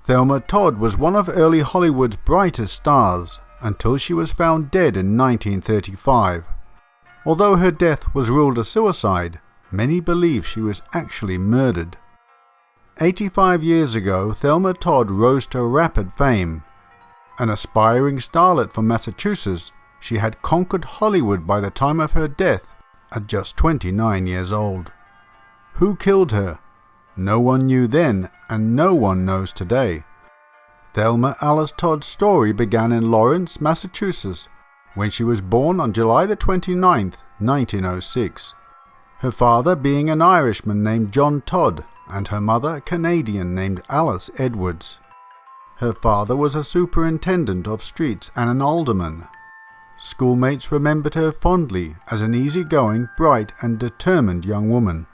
Thelma Todd was one of early Hollywood's brightest stars until she was found dead in 1935. Although her death was ruled a suicide, many believe she was actually murdered. 85 years ago, Thelma Todd rose to rapid fame. An aspiring starlet from Massachusetts, she had conquered Hollywood by the time of her death at just 29 years old. Who killed her? No one knew then, and no one knows today. Thelma Alice Todd's story began in Lawrence, Massachusetts, when she was born on July 29, 1906. Her father being an Irishman named John Todd, and her mother a Canadian named Alice Edwards. Her father was a superintendent of streets and an alderman. Schoolmates remembered her fondly as an easygoing, bright and determined young woman.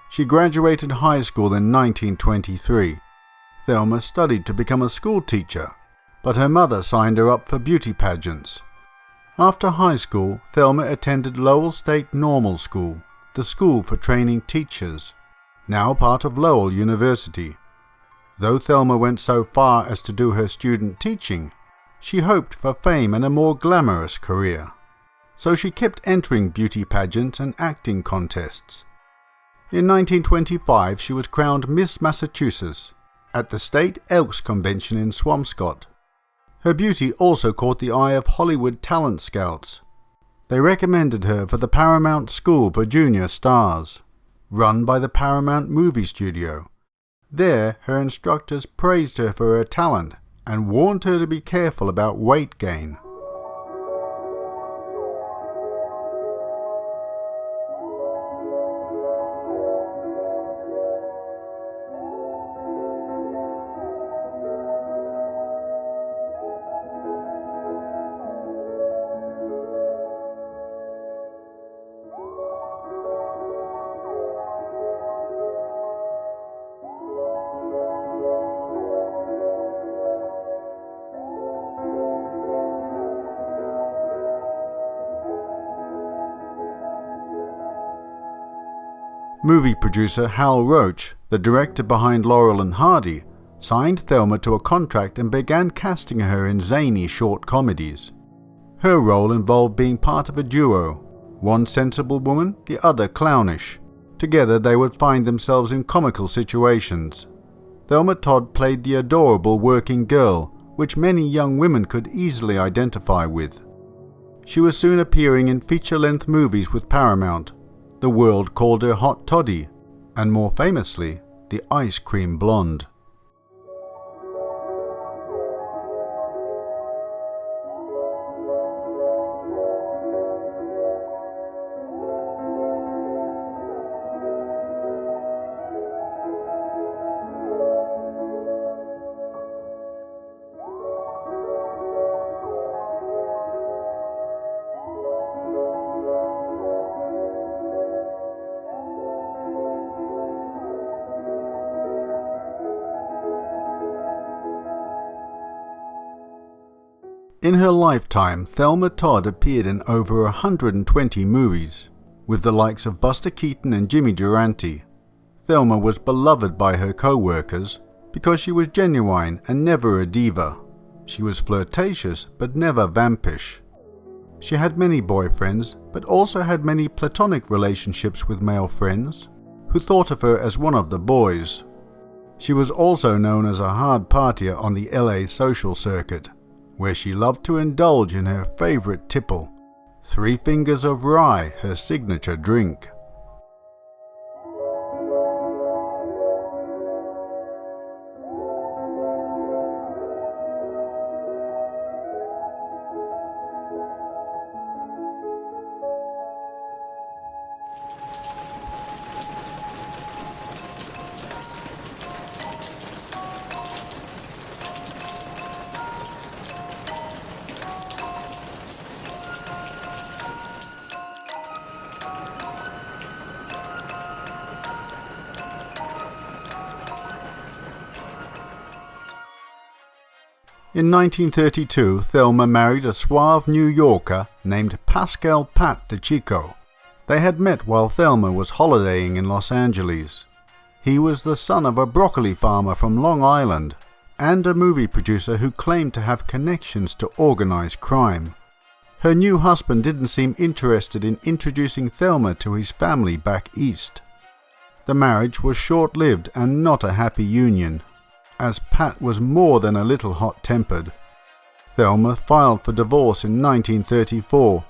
She graduated high school in 1923. Thelma studied to become a school teacher, but her mother signed her up for beauty pageants. After high school, Thelma attended Lowell State Normal School, the school for training teachers, now part of Lowell University. Though Thelma went so far as to do her student teaching, she hoped for fame and a more glamorous career. So she kept entering beauty pageants and acting contests. In 1925, she was crowned Miss Massachusetts at the State Elks Convention in Swampscott. Her beauty also caught the eye of Hollywood talent scouts. They recommended her for the Paramount School for Junior Stars, run by the Paramount Movie Studio. There, her instructors praised her for her talent and warned her to be careful about weight gain. Movie producer Hal Roach, the director behind Laurel and Hardy, signed Thelma to a contract and began casting her in zany short comedies. Her role involved being part of a duo, one sensible woman, the other clownish. Together they would find themselves in comical situations. Thelma Todd played the adorable working girl, which many young women could easily identify with. She was soon appearing in feature-length movies with Paramount. The world called her Hot Toddy, and more famously, the Ice Cream Blonde. In her lifetime, Thelma Todd appeared in over 120 movies, with the likes of Buster Keaton and Jimmy Durante. Thelma was beloved by her co-workers because she was genuine and never a diva. She was flirtatious but never vampish. She had many boyfriends, but also had many platonic relationships with male friends, who thought of her as one of the boys. She was also known as a hard partier on the LA social circuit, where she loved to indulge in her favorite tipple, 3 Fingers of Rye, her signature drink. In 1932, Thelma married a suave New Yorker named Pat DiCicco. They had met while Thelma was holidaying in Los Angeles. He was the son of a broccoli farmer from Long Island and a movie producer who claimed to have connections to organized crime. Her new husband didn't seem interested in introducing Thelma to his family back east. The marriage was short-lived and not a happy union, as Pat was more than a little hot-tempered. Thelma filed for divorce in 1934.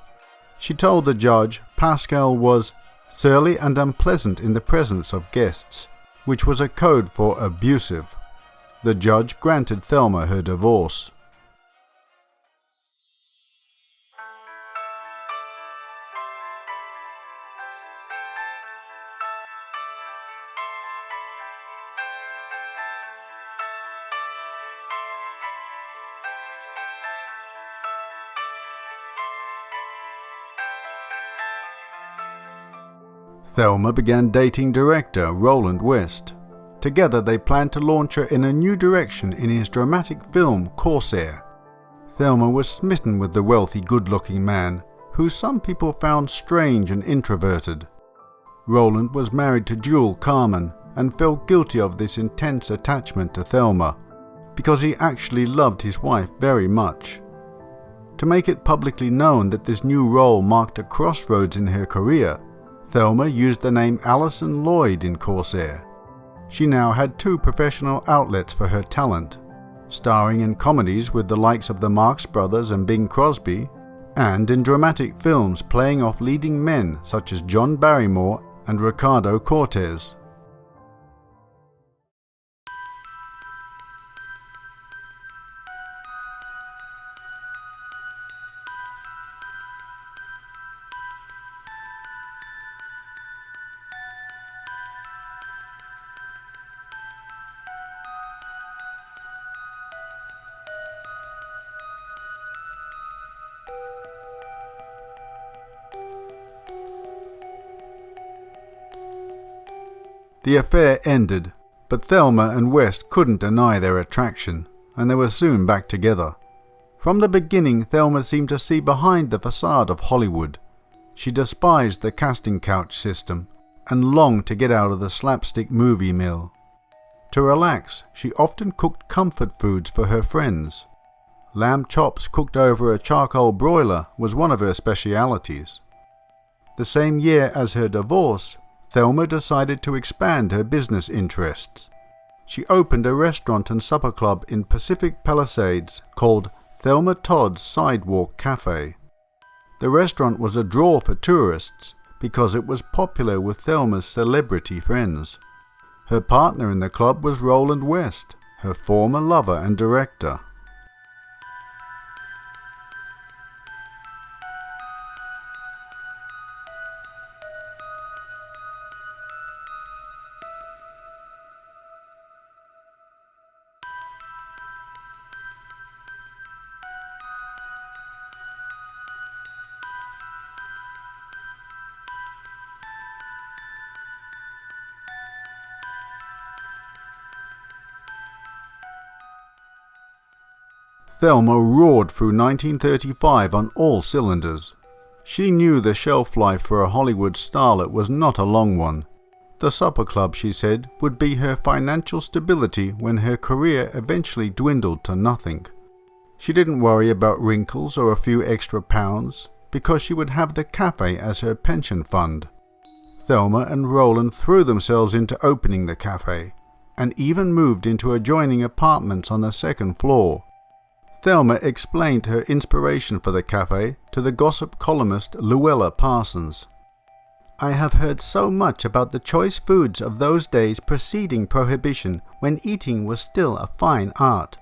She told the judge Pascal was surly and unpleasant in the presence of guests, which was a code for abusive. The judge granted Thelma her divorce. Thelma began dating director Roland West. Together they planned to launch her in a new direction in his dramatic film Corsair. Thelma was smitten with the wealthy, good-looking man, who some people found strange and introverted. Roland was married to Jewel Carmen and felt guilty of this intense attachment to Thelma, because he actually loved his wife very much. To make it publicly known that this new role marked a crossroads in her career, Thelma used the name Allison Lloyd in Corsair. She now had 2 professional outlets for her talent, starring in comedies with the likes of the Marx Brothers and Bing Crosby, and in dramatic films playing off leading men such as John Barrymore and Ricardo Cortez. The affair ended, but Thelma and West couldn't deny their attraction, and they were soon back together. From the beginning, Thelma seemed to see behind the facade of Hollywood. She despised the casting couch system and longed to get out of the slapstick movie mill. To relax, she often cooked comfort foods for her friends. Lamb chops cooked over a charcoal broiler was one of her specialities. The same year as her divorce, Thelma decided to expand her business interests. She opened a restaurant and supper club in Pacific Palisades called Thelma Todd's Sidewalk Café. The restaurant was a draw for tourists because it was popular with Thelma's celebrity friends. Her partner in the club was Roland West, her former lover and director. Thelma roared through 1935 on all cylinders. She knew the shelf life for a Hollywood starlet was not a long one. The supper club, she said, would be her financial stability when her career eventually dwindled to nothing. She didn't worry about wrinkles or a few extra pounds, because she would have the cafe as her pension fund. Thelma and Roland threw themselves into opening the cafe, and even moved into adjoining apartments on the second floor. Thelma explained her inspiration for the cafe to the gossip columnist Luella Parsons. "I have heard so much about the choice foods of those days preceding Prohibition, when eating was still a fine art.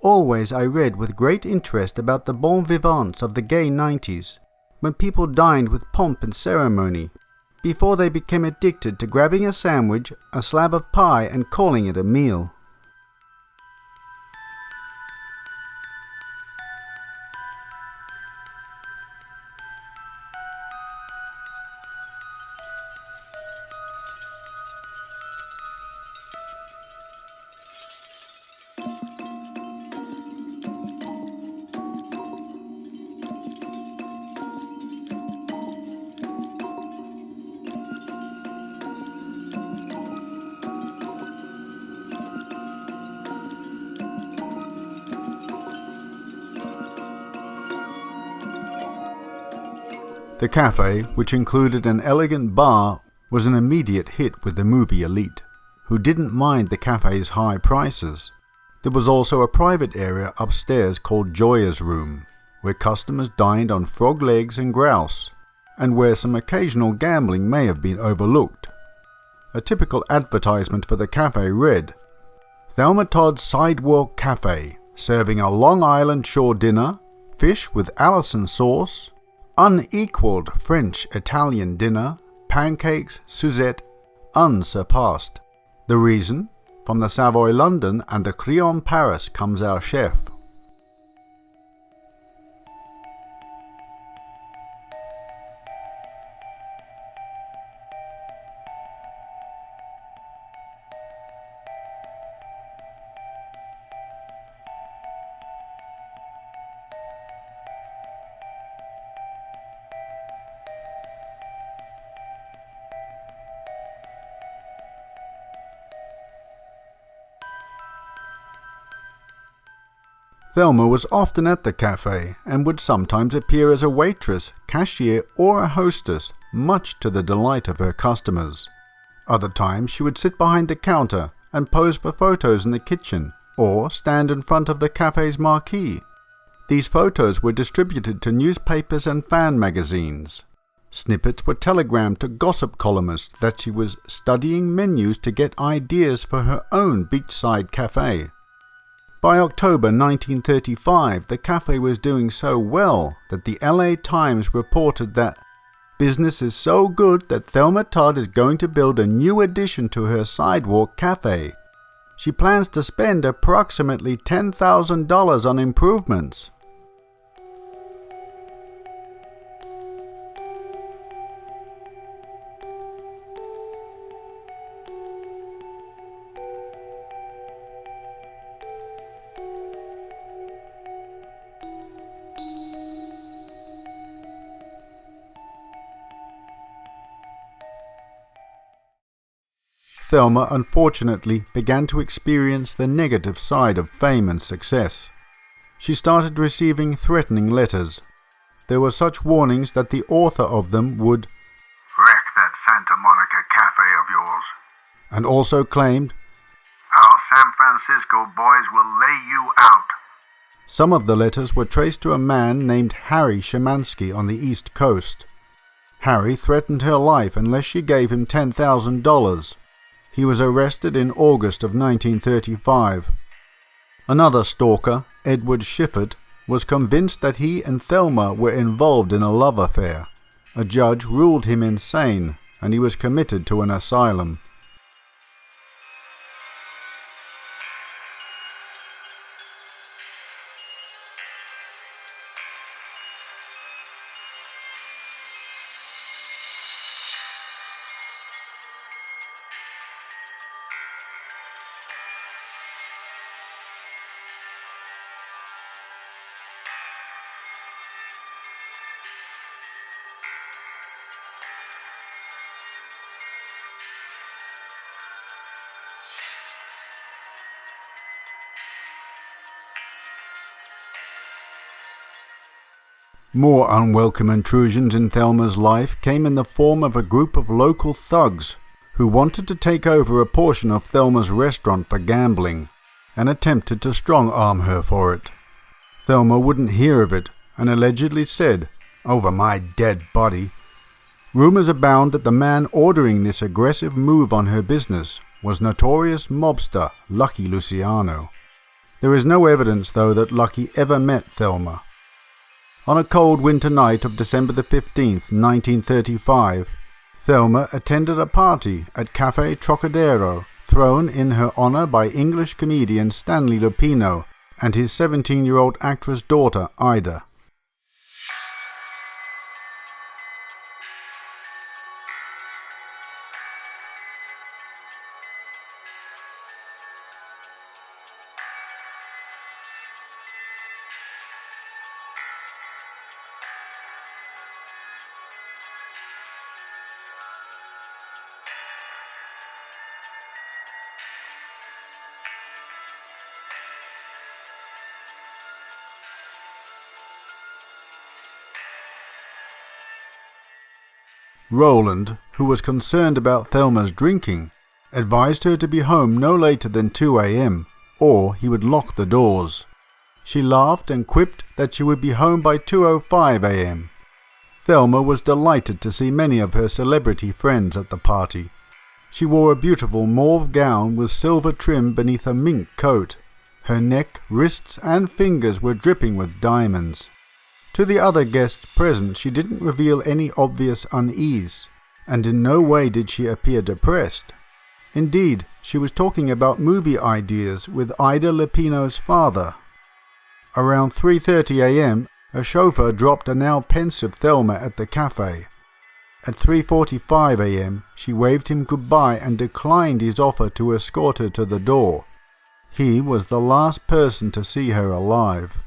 Always I read with great interest about the bon vivants of the gay 90s, when people dined with pomp and ceremony, before they became addicted to grabbing a sandwich, a slab of pie, and calling it a meal." The cafe, which included an elegant bar, was an immediate hit with the movie elite, who didn't mind the cafe's high prices. There was also a private area upstairs called Joya's Room, where customers dined on frog legs and grouse, and where some occasional gambling may have been overlooked. A typical advertisement for the cafe read, "Thelma Todd Sidewalk Cafe, serving a Long Island shore dinner, fish with Allinson sauce, unequaled French-Italian dinner, pancakes, Suzette, unsurpassed." The reason? From the Savoy London and the Crillon Paris comes our chef. Thelma was often at the cafe and would sometimes appear as a waitress, cashier or a hostess, much to the delight of her customers. Other times she would sit behind the counter and pose for photos in the kitchen or stand in front of the cafe's marquee. These photos were distributed to newspapers and fan magazines. Snippets were telegrammed to gossip columnists that she was studying menus to get ideas for her own beachside cafe. By October 1935, the cafe was doing so well that the LA Times reported that business is so good that Thelma Todd is going to build a new addition to her sidewalk cafe. She plans to spend approximately $10,000 on improvements. Thelma unfortunately began to experience the negative side of fame and success. She started receiving threatening letters. There were such warnings that the author of them would wreck that Santa Monica cafe of yours, and also claimed, "Our San Francisco boys will lay you out." Some of the letters were traced to a man named Harry Szymanski on the East Coast. Harry threatened her life unless she gave him $10,000. He was arrested in August of 1935. Another stalker, Edward Schiffert, was convinced that he and Thelma were involved in a love affair. A judge ruled him insane, and he was committed to an asylum. More unwelcome intrusions in Thelma's life came in the form of a group of local thugs who wanted to take over a portion of Thelma's restaurant for gambling and attempted to strong-arm her for it. Thelma wouldn't hear of it and allegedly said, "Over my dead body." Rumors abound that the man ordering this aggressive move on her business was notorious mobster Lucky Luciano. There is no evidence, though, that Lucky ever met Thelma. On a cold winter night of December the 15th, 1935, Thelma attended a party at Café Trocadero thrown in her honor by English comedian Stanley Lupino and his 17-year-old actress daughter Ida. Roland, who was concerned about Thelma's drinking, advised her to be home no later than 2 a.m. or he would lock the doors. She laughed and quipped that she would be home by 2:05 a.m. Thelma was delighted to see many of her celebrity friends at the party. She wore a beautiful mauve gown with silver trim beneath a mink coat. Her neck, wrists and fingers were dripping with diamonds. To the other guests present she didn't reveal any obvious unease, and in no way did she appear depressed. Indeed, she was talking about movie ideas with Ida Lupino's father. Around 3:30 a.m, a chauffeur dropped a now pensive Thelma at the café. At 3:45 a.m, she waved him goodbye and declined his offer to escort her to the door. He was the last person to see her alive.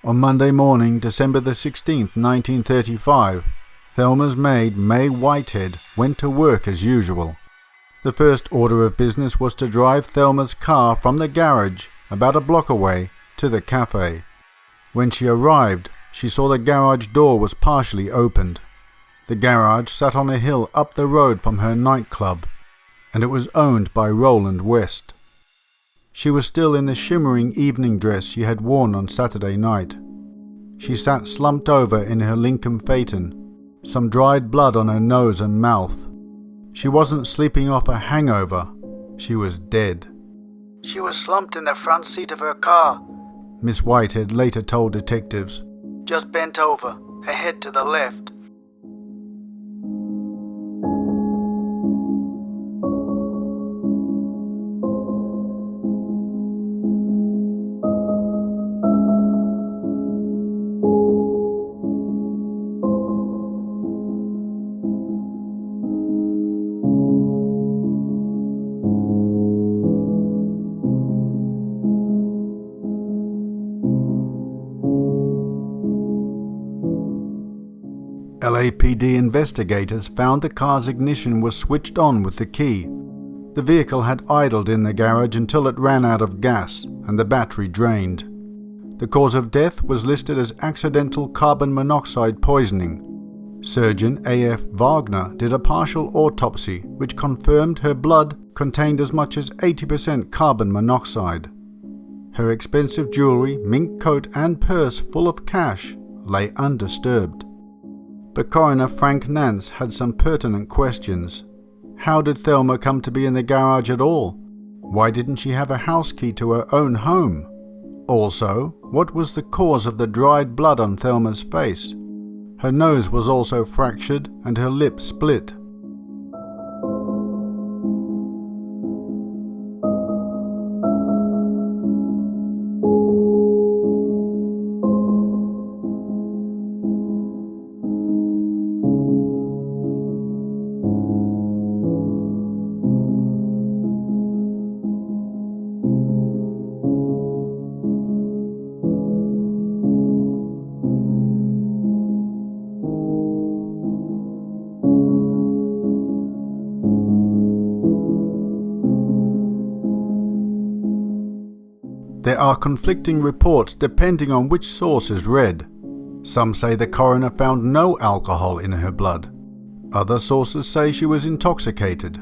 On Monday morning, December the 16th, 1935, Thelma's maid, May Whitehead, went to work as usual. The first order of business was to drive Thelma's car from the garage, about a block away, to the cafe. When she arrived, she saw the garage door was partially opened. The garage sat on a hill up the road from her nightclub, and it was owned by Roland West. She was still in the shimmering evening dress she had worn on Saturday night. She sat slumped over in her Lincoln phaeton, some dried blood on her nose and mouth. She wasn't sleeping off a hangover, she was dead. She was slumped in the front seat of her car, Miss Whitehead later told detectives. Just bent over, her head to the left. LAPD investigators found the car's ignition was switched on with the key. The vehicle had idled in the garage until it ran out of gas and the battery drained. The cause of death was listed as accidental carbon monoxide poisoning. Surgeon A.F. Wagner did a partial autopsy which confirmed her blood contained as much as 80% carbon monoxide. Her expensive jewelry, mink coat and purse full of cash lay undisturbed. But coroner Frank Nance had some pertinent questions. How did Thelma come to be in the garage at all? Why didn't she have a house key to her own home? Also, what was the cause of the dried blood on Thelma's face? Her nose was also fractured and her lip split. There are conflicting reports depending on which source is read. Some say the coroner found no alcohol in her blood. Other sources say she was intoxicated.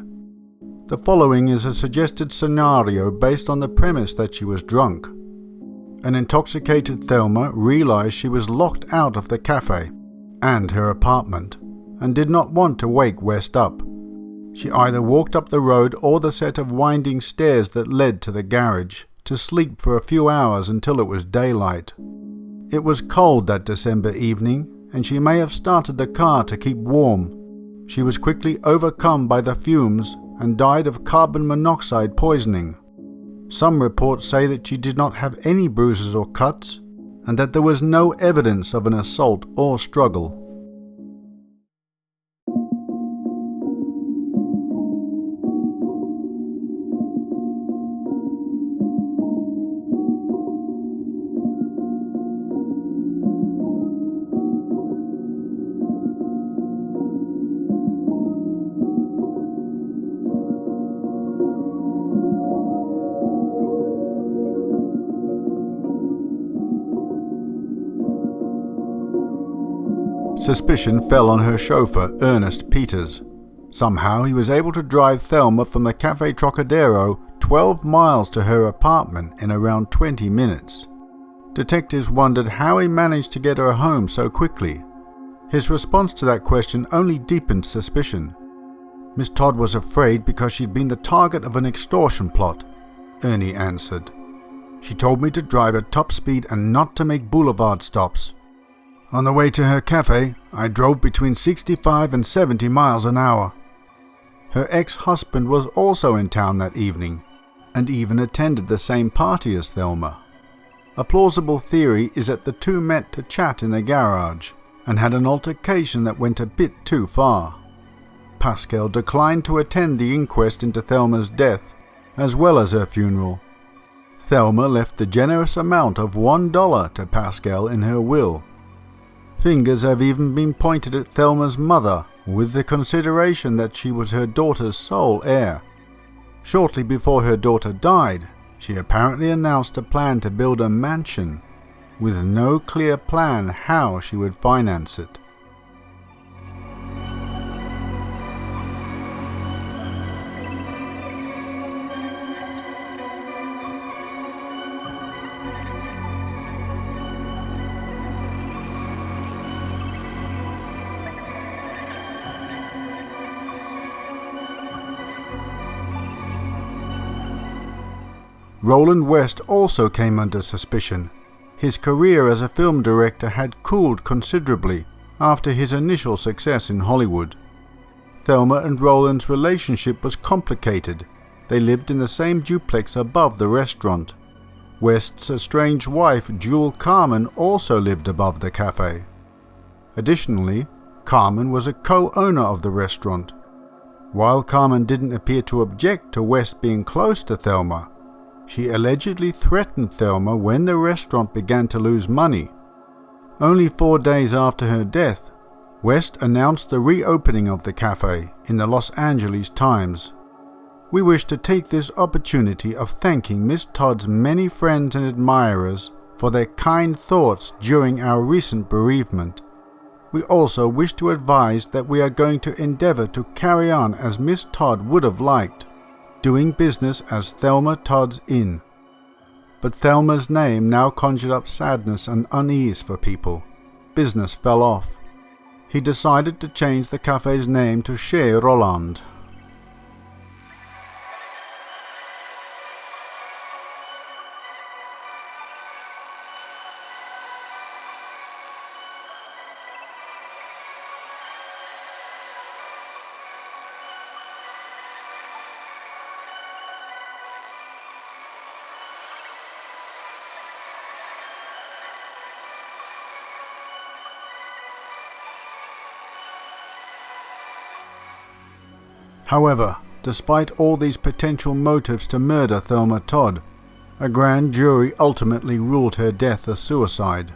The following is a suggested scenario based on the premise that she was drunk. An intoxicated Thelma realized she was locked out of the cafe and her apartment and did not want to wake West up. She either walked up the road or the set of winding stairs that led to the garage to sleep for a few hours until it was daylight. It was cold that December evening, and she may have started the car to keep warm. She was quickly overcome by the fumes and died of carbon monoxide poisoning. Some reports say that she did not have any bruises or cuts, and that there was no evidence of an assault or struggle. Suspicion fell on her chauffeur, Ernest Peters. Somehow he was able to drive Thelma from the Café Trocadero 12 miles to her apartment in around 20 minutes. Detectives wondered how he managed to get her home so quickly. His response to that question only deepened suspicion. Miss Todd was afraid because she'd been the target of an extortion plot, Ernie answered. She told me to drive at top speed and not to make boulevard stops. On the way to her cafe, I drove between 65 and 70 miles an hour. Her ex-husband was also in town that evening, and even attended the same party as Thelma. A plausible theory is that the two met to chat in the garage, and had an altercation that went a bit too far. Pascal declined to attend the inquest into Thelma's death, as well as her funeral. Thelma left the generous amount of $1 to Pascal in her will. Fingers have even been pointed at Thelma's mother, with the consideration that she was her daughter's sole heir. Shortly before her daughter died, she apparently announced a plan to build a mansion, with no clear plan how she would finance it. Roland West also came under suspicion. His career as a film director had cooled considerably after his initial success in Hollywood. Thelma and Roland's relationship was complicated. They lived in the same duplex above the restaurant. West's estranged wife, Jewel Carmen, also lived above the cafe. Additionally, Carmen was a co-owner of the restaurant. While Carmen didn't appear to object to West being close to Thelma, she allegedly threatened Thelma when the restaurant began to lose money. Only 4 days after her death, West announced the reopening of the cafe in the Los Angeles Times. We wish to take this opportunity of thanking Miss Todd's many friends and admirers for their kind thoughts during our recent bereavement. We also wish to advise that we are going to endeavor to carry on as Miss Todd would have liked, doing business as Thelma Todd's Inn. But Thelma's name now conjured up sadness and unease for people. Business fell off. He decided to change the cafe's name to Chez Roland. However, despite all these potential motives to murder Thelma Todd, a grand jury ultimately ruled her death a suicide.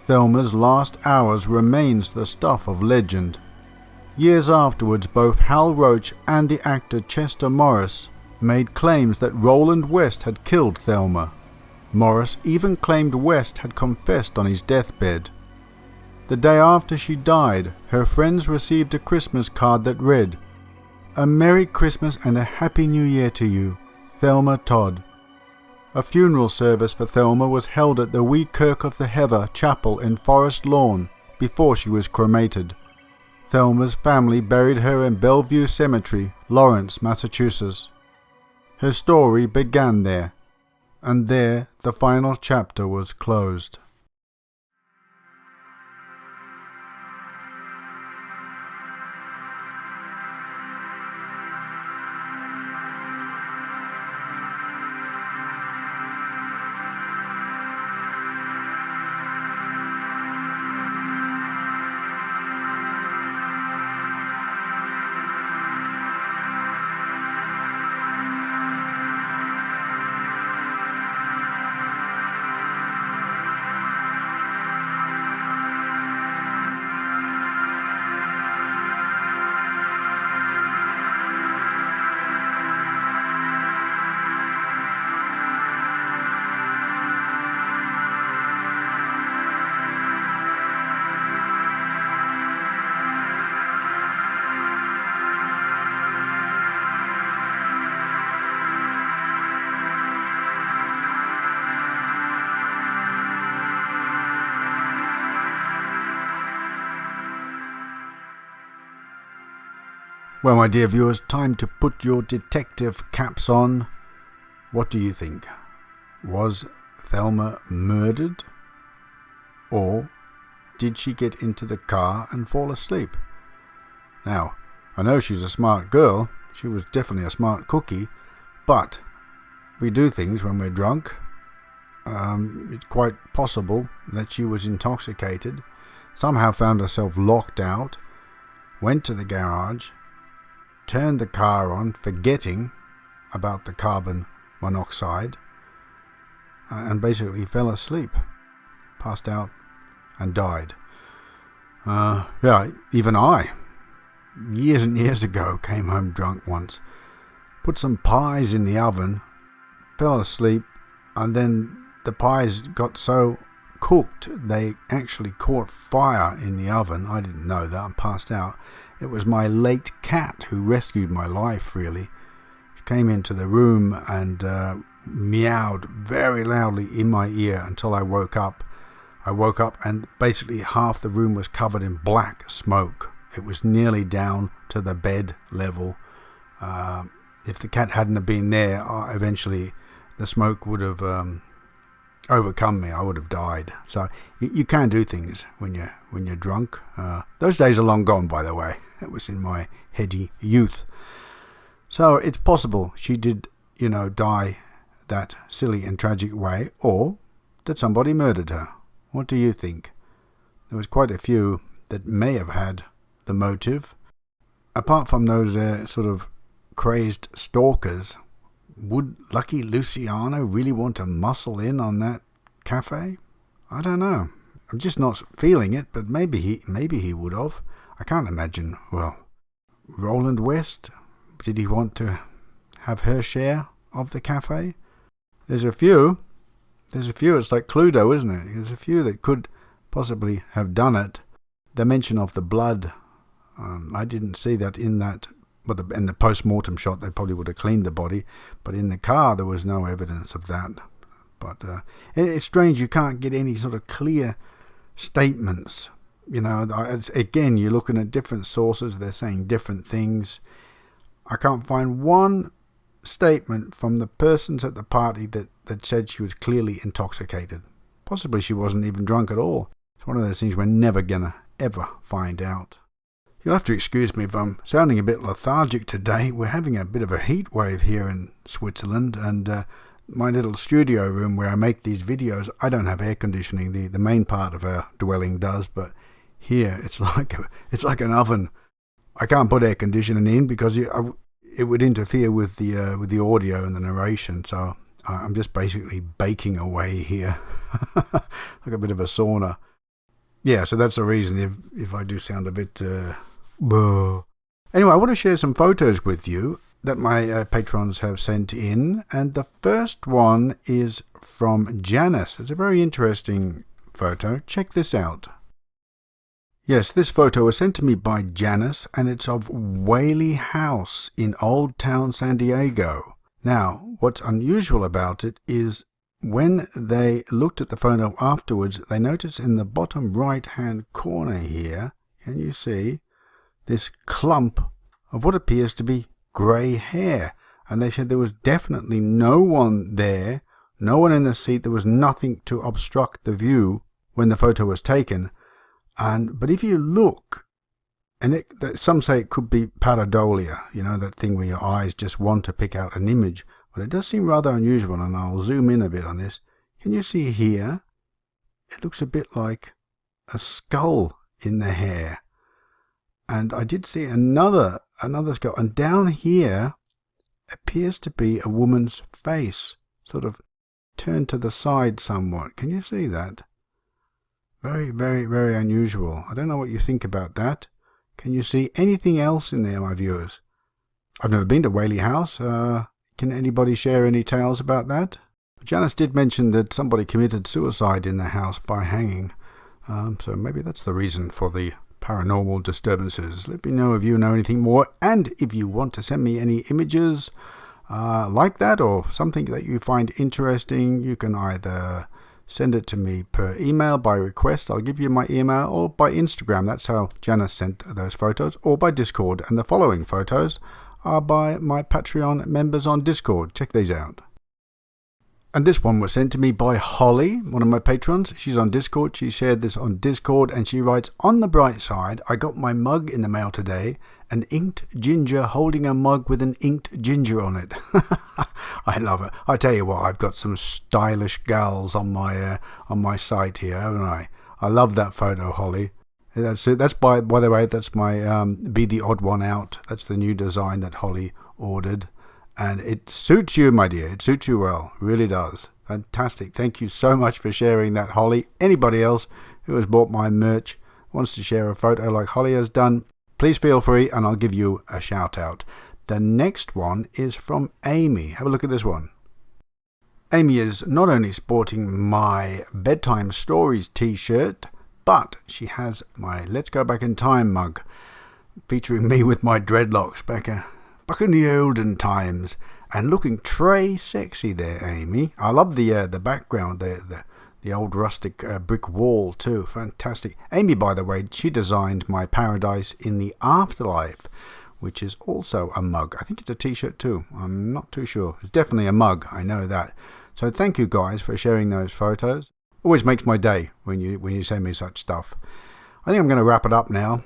Thelma's last hours remains the stuff of legend. Years afterwards, both Hal Roach and the actor Chester Morris made claims that Roland West had killed Thelma. Morris even claimed West had confessed on his deathbed. The day after she died, her friends received a Christmas card that read, "A Merry Christmas and a Happy New Year to you, Thelma Todd." A funeral service for Thelma was held at the Wee Kirk of the Heather Chapel in Forest Lawn before she was cremated. Thelma's family buried her in Bellevue Cemetery, Lawrence, Massachusetts. Her story began there, and there the final chapter was closed. Well, my dear viewers, time to put your detective caps on. What do you think? Was Thelma murdered? Or did she get into the car and fall asleep? Now, I know she's a smart girl. She was definitely a smart cookie. But we do things when we're drunk. It's quite possible that she was intoxicated, somehow found herself locked out, went to the garage, turned the car on, forgetting about the carbon monoxide, and basically fell asleep, passed out, and died. Even I, years and years ago, came home drunk once, put some pies in the oven, fell asleep, and then the pies got so cooked they actually caught fire in the oven. I didn't know that, and passed out. It was my late cat who rescued my life, really. She came into the room and meowed very loudly in my ear until I woke up. I woke up and basically half the room was covered in black smoke. It was nearly down to the bed level. If the cat hadn't have been there, eventually the smoke would have overcome me. I would have died. So you can do things when you're drunk. Those days are long gone, by the way. It was in my heady youth. So it's possible she did, die that silly and tragic way, or that somebody murdered her. What do you think? There was quite a few that may have had the motive. Apart from those sort of crazed stalkers, would Lucky Luciano really want to muscle in on that cafe? I don't know. I'm just not feeling it, but maybe he would have. I can't imagine. Well, Roland West, did he want to have her share of the cafe? There's a few. It's like Cluedo, isn't it? There's a few that could possibly have done it. The mention of the blood, I didn't see that in that. But in the post-mortem shot, they probably would have cleaned the body. But in the car, there was no evidence of that. But it's strange, you can't get any sort of clear statements. Again, you're looking at different sources. They're saying different things. I can't find one statement from the persons at the party that said she was clearly intoxicated. Possibly she wasn't even drunk at all. It's one of those things we're never going to ever find out. You'll have to excuse me if I'm sounding a bit lethargic today. We're having a bit of a heat wave here in Switzerland, and my little studio room where I make these videos, I don't have air conditioning. The main part of our dwelling does, but here it's like an oven. I can't put air conditioning in because it would interfere with the audio and the narration. So I'm just basically baking away here, like a bit of a sauna. Yeah, so that's the reason if I do sound a bit. Anyway, I want to share some photos with you that my patrons have sent in, and the first one is from Janice. It's a very interesting photo. Check this out. Yes, this photo was sent to me by Janice, and it's of Whaley House in Old Town, San Diego. Now, what's unusual about it is when they looked at the photo afterwards, they noticed in the bottom right-hand corner here, can you see, this clump of what appears to be grey hair. And they said there was definitely no one there, no one in the seat. There was nothing to obstruct the view when the photo was taken. But if you look, and some say it could be pareidolia, that thing where your eyes just want to pick out an image. But it does seem rather unusual, and I'll zoom in a bit on this. Can you see here? It looks a bit like a skull in the hair. And I did see another skull. And down here appears to be a woman's face, sort of turned to the side somewhat. Can you see that? Very, very, very unusual. I don't know what you think about that. Can you see anything else in there, my viewers? I've never been to Whaley House. Can anybody share any tales about that? Janice did mention that somebody committed suicide in the house by hanging. So maybe that's the reason for the paranormal disturbances. Let me know if you know anything more, and if you want to send me any images like that or something that you find interesting, you can either send it to me per email by request. I'll give you my email, or by Instagram. That's how Janice sent those photos, or by Discord. And the following photos are by my Patreon members on Discord. Check these out. And this one was sent to me by Holly, one of my patrons. She's on Discord. She shared this on Discord, and she writes, "On the bright side, I got my mug in the mail today. An inked ginger holding a mug with an inked ginger on it." I love it. I tell you what, I've got some stylish gals on my site here, haven't I? I love that photo, Holly. That's by the way, that's my Be the Odd One Out. That's the new design that Holly ordered. And it suits you, my dear. It suits you well. It really does. Fantastic. Thank you so much for sharing that, Holly. Anybody else who has bought my merch, wants to share a photo like Holly has done, please feel free and I'll give you a shout out. The next one is from Amy. Have a look at this one. Amy is not only sporting my Bedtime Stories t-shirt, but she has my Let's Go Back in Time mug featuring me with my dreadlocks back in the olden times, and looking tray sexy there, Amy. I love the background there, the old rustic brick wall too. Fantastic. Amy, by the way, she designed my Paradise in the Afterlife, which is also a mug. I think it's a t-shirt too. I'm not too sure. It's definitely a mug. I know that. So thank you guys for sharing those photos. Always makes my day when you send me such stuff. I think I'm going to wrap it up now.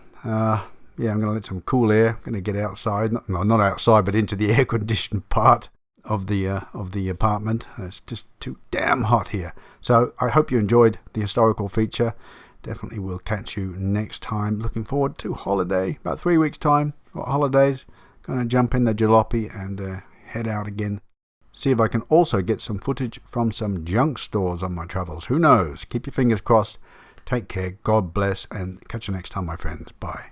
Yeah, I'm going to let some cool air. I'm going to get outside. Not outside, but into the air-conditioned part of the apartment. It's just too damn hot here. So I hope you enjoyed the historical feature. Definitely will catch you next time. Looking forward to holiday. About 3 weeks' time. Got holidays. Going to jump in the jalopy and head out again. See if I can also get some footage from some junk stores on my travels. Who knows? Keep your fingers crossed. Take care. God bless. And catch you next time, my friends. Bye.